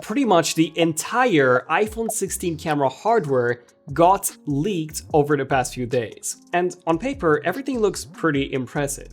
Pretty much the entire iPhone 16 camera hardware got leaked over the past few days. And on paper, everything looks pretty impressive.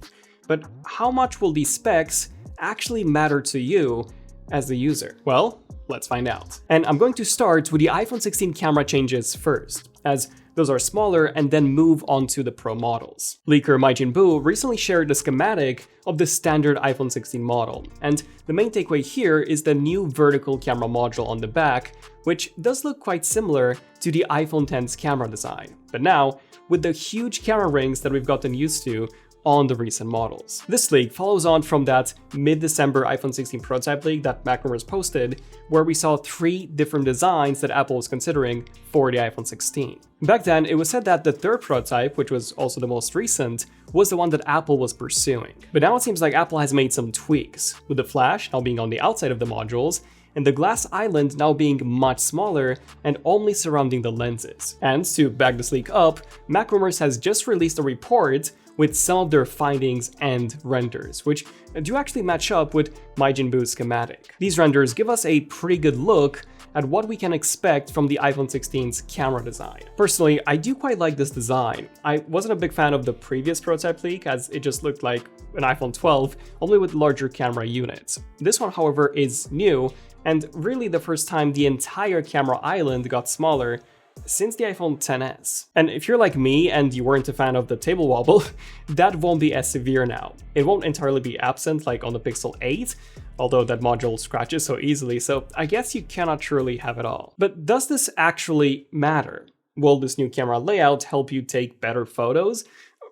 But how much will these specs actually matter to you as the user? Well, let's find out. And I'm going to start with the iPhone 16 camera changes first, as those are smaller, and then move on to the Pro models. Leaker Maijinbu recently shared the schematic of the standard iPhone 16 model, and the main takeaway here is the new vertical camera module on the back, which does look quite similar to the iPhone X's camera design, but now with the huge camera rings that we've gotten used to on the recent models. This leak follows on from that mid-December iPhone 16 prototype leak that MacRumors posted, where we saw 3 different designs that Apple was considering for the iPhone 16. Back then, it was said that the third prototype, which was also the most recent, was the one that Apple was pursuing. But now it seems like Apple has made some tweaks, with the flash now being on the outside of the modules, and the glass island now being much smaller and only surrounding the lenses. And to back this leak up, MacRumors has just released a report with some of their findings and renders, which do actually match up with Maijinbu's schematic. These renders give us a pretty good look at what we can expect from the iPhone 16's camera design. Personally, I do quite like this design. I wasn't a big fan of the previous prototype leak, as it just looked like an iPhone 12, only with larger camera units. This one, however, is new, and really the first time the entire camera island got smaller since the iPhone XS. And if you're like me and you weren't a fan of the table wobble, that won't be as severe now. It won't entirely be absent like on the Pixel 8, although that module scratches so easily, so I guess you cannot truly have it all. But does this actually matter? Will this new camera layout help you take better photos?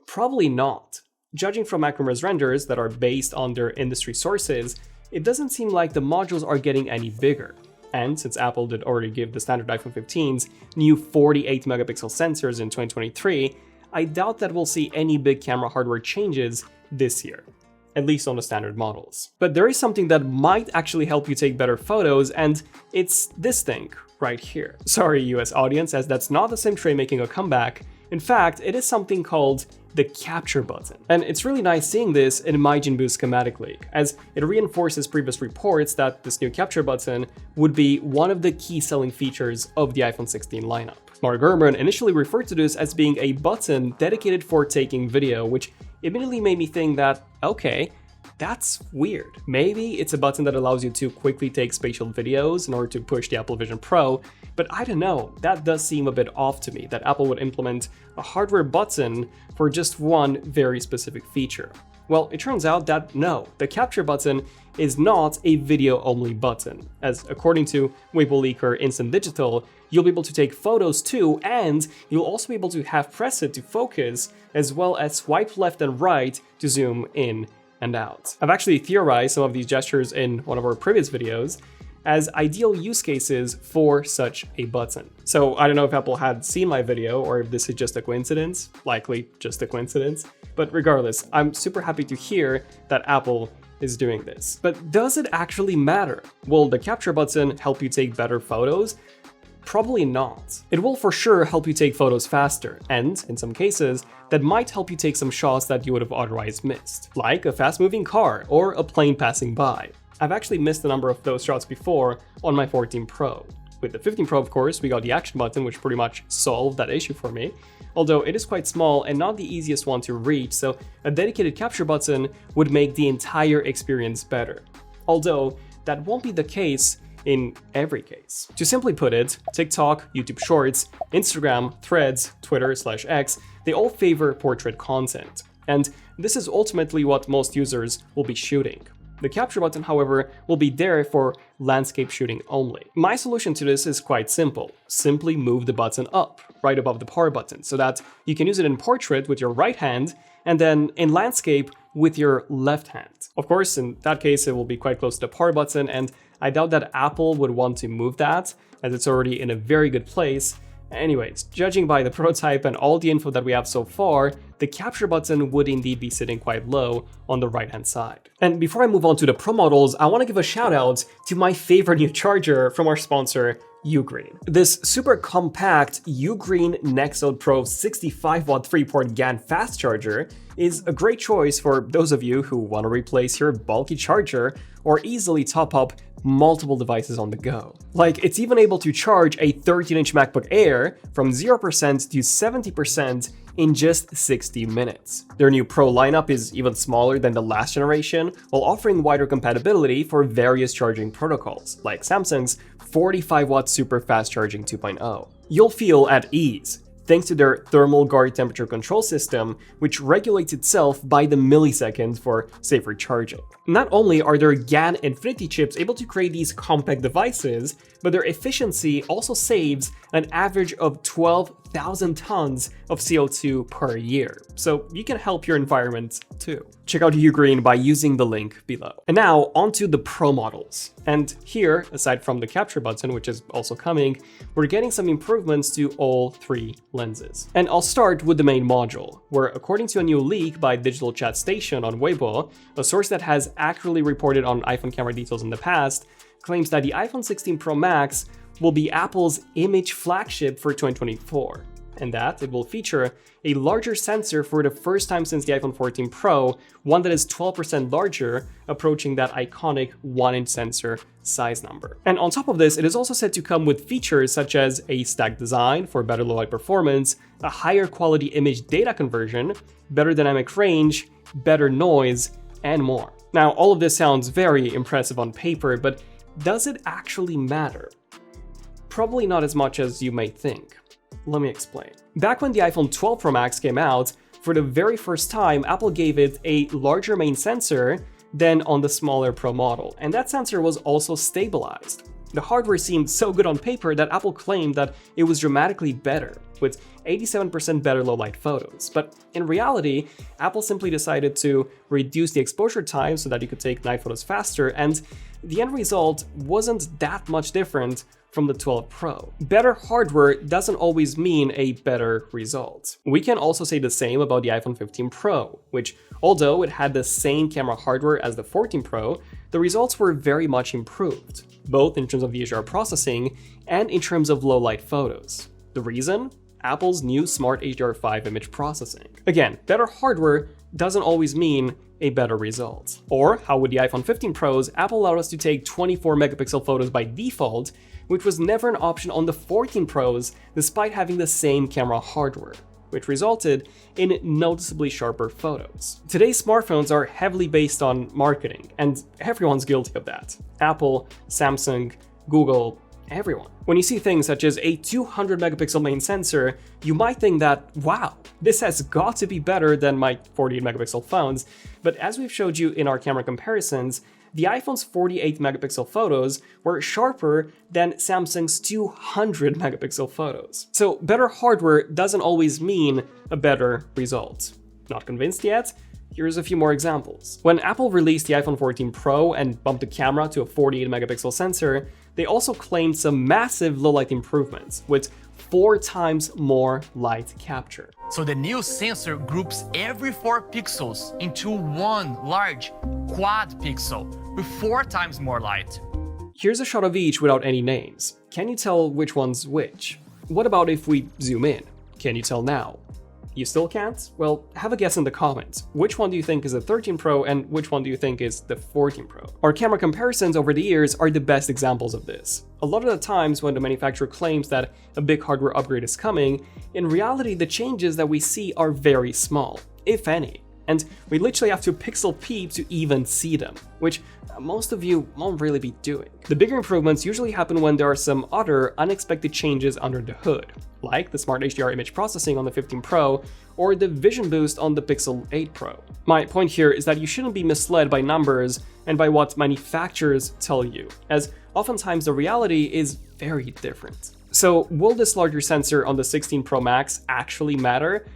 Probably not. Judging from MacRumors renders that are based on their industry sources, it doesn't seem like the modules are getting any bigger. And since Apple did already give the standard iPhone 15s new 48 megapixel sensors in 2023, I doubt that we'll see any big camera hardware changes this year, at least on the standard models. But there is something that might actually help you take better photos, and it's this thing right here. Sorry, US audience, as that's not the same tray making a comeback. In fact, it is something called the capture button. And it's really nice seeing this in Maijinbu's schematic leak, as it reinforces previous reports that this new capture button would be one of the key selling features of the iPhone 16 lineup. Mark Gurman initially referred to this as being a button dedicated for taking video, which immediately made me think that, okay, that's weird. Maybe it's a button that allows you to quickly take spatial videos in order to push the Apple Vision Pro, but I don't know, that does seem a bit off to me, that Apple would implement a hardware button for just one very specific feature. Well, it turns out that no, the capture button is not a video-only button, as according to Weibo leaker Instant Digital, you'll be able to take photos too, and you'll also be able to have press it to focus, as well as swipe left and right to zoom in and out. I've actually theorized some of these gestures in one of our previous videos as ideal use cases for such a button. So I don't know if Apple had seen my video or if this is just a coincidence, likely just a coincidence, but regardless, I'm super happy to hear that Apple is doing this. But does it actually matter? Will the capture button help you take better photos? Probably not. It will for sure help you take photos faster, and in some cases, that might help you take some shots that you would have otherwise missed, like a fast-moving car or a plane passing by. I've actually missed a number of those shots before on my 14 Pro. With the 15 Pro, of course, we got the action button, which pretty much solved that issue for me, although it is quite small and not the easiest one to reach, so a dedicated capture button would make the entire experience better. Although, that won't be the case in every case. To simply put it, TikTok, YouTube Shorts, Instagram, Threads, Twitter/X, they all favor portrait content. And this is ultimately what most users will be shooting. The capture button, however, will be there for landscape shooting only. My solution to this is quite simple. Simply move the button up, right above the power button, so that you can use it in portrait with your right hand, and then in landscape with your left hand. Of course, in that case, it will be quite close to the power button, and I doubt that Apple would want to move that, as it's already in a very good place. Anyways, judging by the prototype and all the info that we have so far, the capture button would indeed be sitting quite low on the right-hand side. And before I move on to the Pro models, I want to give a shout out to my favorite new charger from our sponsor, Ugreen. This super compact Ugreen Nextcloud Pro 65-watt 3-port GAN fast charger is a great choice for those of you who want to replace your bulky charger or easily top up multiple devices on the go. Like, it's even able to charge a 13-inch MacBook Air from 0% to 70% in just 60 minutes. Their new Pro lineup is even smaller than the last generation, while offering wider compatibility for various charging protocols, like Samsung's 45-watt super fast charging 2.0. You'll feel at ease, thanks to their thermal guard temperature control system, which regulates itself by the millisecond for safer charging. Not only are their GaN Infinity chips able to create these compact devices, but their efficiency also saves an average of 12,000 tons of CO2 per year, so you can help your environment too. Check out Hue Green by using the link below. And now onto the Pro models. And here, aside from the capture button, which is also coming, we're getting some improvements to all three lenses. And I'll start with the main module, where according to a new leak by Digital Chat Station on Weibo, a source that has accurately reported on iPhone camera details in the past, claims that the iPhone 16 Pro Max will be Apple's image flagship for 2024, and that it will feature a larger sensor for the first time since the iPhone 14 Pro, one that is 12% larger, approaching that iconic 1-inch sensor size number. And on top of this, it is also said to come with features such as a stacked design for better low light performance, a higher quality image data conversion, better dynamic range, better noise, and more. Now, all of this sounds very impressive on paper, but does it actually matter? Probably not as much as you may think. Let me explain. Back when the iPhone 12 Pro Max came out, for the very first time, Apple gave it a larger main sensor than on the smaller Pro model, and that sensor was also stabilized. The hardware seemed so good on paper that Apple claimed that it was dramatically better, with 87% better low-light photos. But in reality, Apple simply decided to reduce the exposure time so that you could take night photos faster, and the end result wasn't that much different from the 12 Pro. Better hardware doesn't always mean a better result. We can also say the same about the iPhone 15 Pro, which, although it had the same camera hardware as the 14 Pro, the results were very much improved, both in terms of the HDR processing and in terms of low-light photos. The reason? Apple's new Smart HDR5 image processing. Again, better hardware doesn't always mean a better result. Or, how with the iPhone 15 Pros, Apple allowed us to take 24 megapixel photos by default, which was never an option on the 14 Pros despite having the same camera hardware, which resulted in noticeably sharper photos. Today's smartphones are heavily based on marketing, and everyone's guilty of that. Apple, Samsung, Google, everyone. When you see things such as a 200 megapixel main sensor, you might think that, wow, this has got to be better than my 48 megapixel phones, but as we've showed you in our camera comparisons, the iPhone's 48 megapixel photos were sharper than Samsung's 200 megapixel photos. So better hardware doesn't always mean a better result. Not convinced yet? Here's a few more examples. When Apple released the iPhone 14 Pro and bumped the camera to a 48 megapixel sensor, they also claimed some massive low-light improvements, with 4 times more light capture. So the new sensor groups every 4 pixels into one large quad pixel with 4 times more light. Here's a shot of each without any names. Can you tell which one's which? What about if we zoom in? Can you tell now? You still can't? Well, have a guess in the comments. Which one do you think is the 13 Pro and which one do you think is the 14 Pro? Our camera comparisons over the years are the best examples of this. A lot of the times when the manufacturer claims that a big hardware upgrade is coming, in reality the changes that we see are very small, if any. And we literally have to pixel peep to even see them, which most of you won't really be doing. The bigger improvements usually happen when there are some other unexpected changes under the hood, like the Smart HDR image processing on the 15 Pro or the vision boost on the Pixel 8 Pro. My point here is that you shouldn't be misled by numbers and by what manufacturers tell you, as oftentimes the reality is very different. So will this larger sensor on the 16 Pro Max actually matter?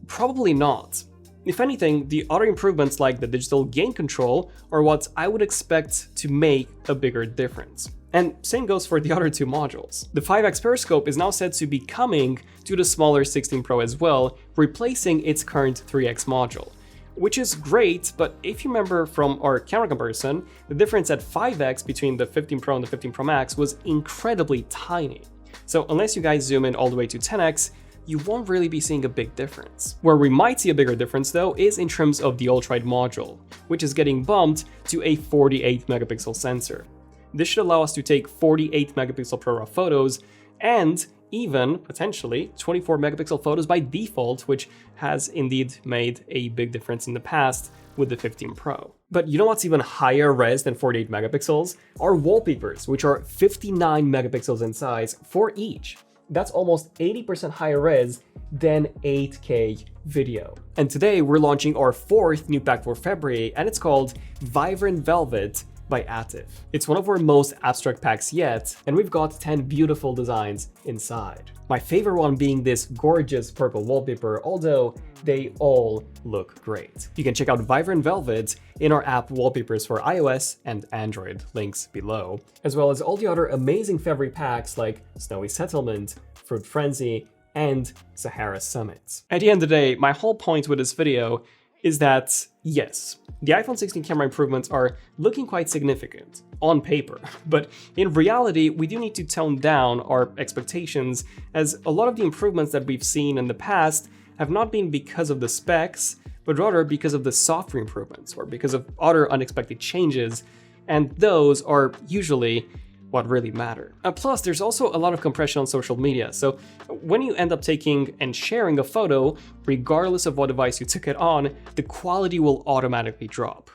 Probably not. If anything, the other improvements like the digital gain control are what I would expect to make a bigger difference. And same goes for the other 2 modules. The 5x periscope is now said to be coming to the smaller 16 Pro as well, replacing its current 3x module, which is great, but if you remember from our camera comparison, the difference at 5x between the 15 Pro and the 15 Pro Max was incredibly tiny. So unless you guys zoom in all the way to 10x, you won't really be seeing a big difference. Where we might see a bigger difference though is in terms of the ultra-wide module, which is getting bumped to a 48 megapixel sensor. This should allow us to take 48 megapixel ProRAW photos and even, potentially, 24 megapixel photos by default, which has indeed made a big difference in the past with the 15 Pro. But you know what's even higher res than 48 megapixels? Are wallpapers, which are 59 megapixels in size for each. That's almost 80% higher res than 8K video. And today we're launching our 4th new pack for February, and it's called Vibrant Velvet by Attiv. It's one of our most abstract packs yet, and we've got 10 beautiful designs inside. My favorite one being this gorgeous purple wallpaper, although they all look great. You can check out Vibrant Velvet in our app Wallpapers for iOS and Android, links below, as well as all the other amazing February packs like Snowy Settlement, Fruit Frenzy, and Sahara Summit. At the end of the day, my whole point with this video is that, yes, the iPhone 16 camera improvements are looking quite significant on paper, but in reality, we do need to tone down our expectations, as a lot of the improvements that we've seen in the past have not been because of the specs, but rather because of the software improvements or because of other unexpected changes, and those are usually what really matter. Plus, there's also a lot of compression on social media, so when you end up taking and sharing a photo, regardless of what device you took it on, the quality will automatically drop.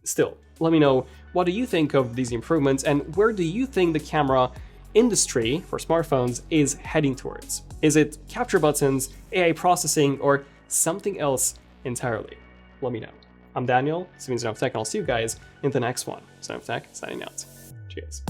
Still, let me know, what do you think of these improvements, and where do you think the camera industry for smartphones is heading towards? Is it capture buttons, AI processing, or something else entirely? Let me know. I'm Daniel, this means ZONEofTECH, and I'll see you guys in the next one. ZONEofTECH, signing out. Cheers.